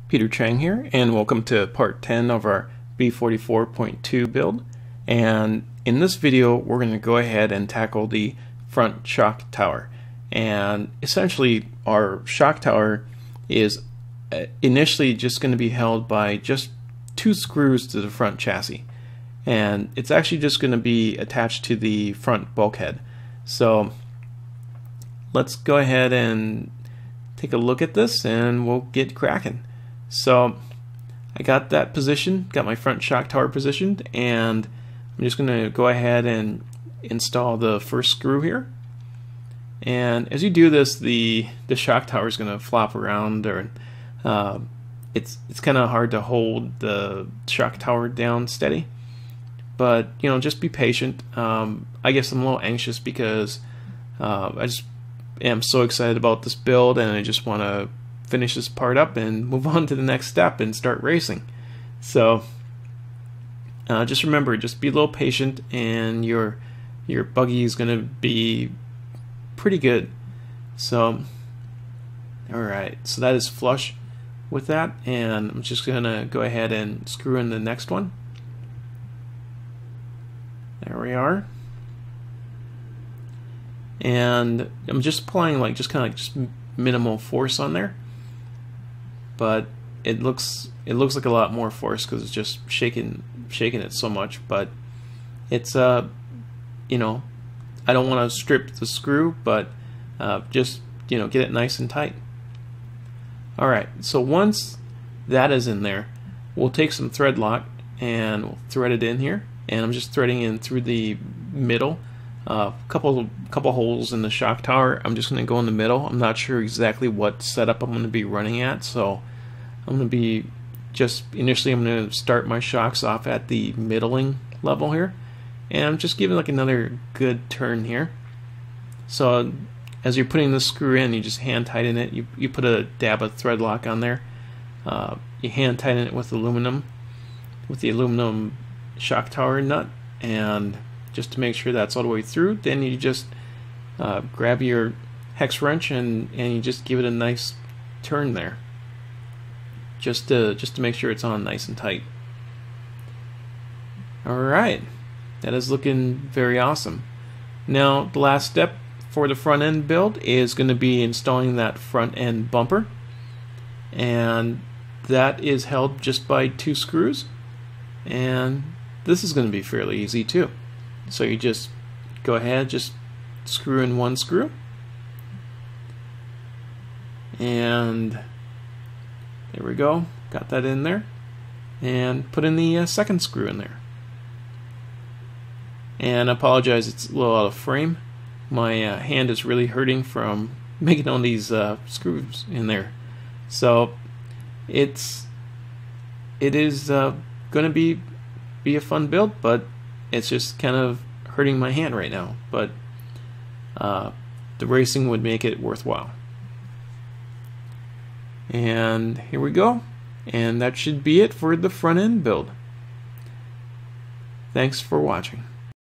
Peter Chang here, and welcome to part 10 of our B44.2 build. And in this video we're going to go ahead and tackle the front shock tower. And essentially our shock tower is initially just going to be held by just 2 screws to the front chassis, and it's actually just going to be attached to the front bulkhead. So let's go ahead and take a look at this and we'll get cracking. So I got that positioned, got my front shock tower positioned, and I'm just going to go ahead and install the first screw here. And as you do this, the shock tower is going to flop around, or it's kind of hard to hold the shock tower down steady. But you know, just be patient. I guess I'm a little anxious because I just am so excited about this build, and I just want to finish this part up and move on to the next step and start racing. So just remember, just be a little patient, and your buggy is going to be pretty good. So alright, so that is flush with that, and I'm just going to go ahead and screw in the next one. There we are. And I'm just applying just minimal force on there, but it looks like a lot more force because it's just shaking it so much. But it's you know, I don't want to strip the screw, but just, you know, get it nice and tight. Alright, so once that is in there, we'll take some thread lock and we'll thread it in here, and I'm just threading in through the middle. Couple holes in the shock tower. I'm just going to go in the middle. I'm not sure exactly what setup I'm going to be running at, so I'm going to be initially I'm going to start my shocks off at the middling level here, and I'm just giving like another good turn here. So as you're putting the screw in, you just hand tighten it. You put a dab of thread lock on there. You hand tighten it with the aluminum shock tower nut, and just to make sure that's all the way through, then you just grab your hex wrench and you just give it a nice turn there, just to make sure it's on nice and tight. Alright, that is looking very awesome. Now the last step for the front end build is going to be installing that front end bumper, and that is held just by 2 screws, and this is going to be fairly easy too. So you just go ahead, just screw in 1 screw, and there we go, got that in there, and put in the second screw in there. And I apologize, it's a little out of frame. My hand is really hurting from making all these screws in there. So it is going to be a fun build, but it's just kind of hurting my hand right now, but the racing would make it worthwhile. And here we go, and that should be it for the front end build. Thanks for watching.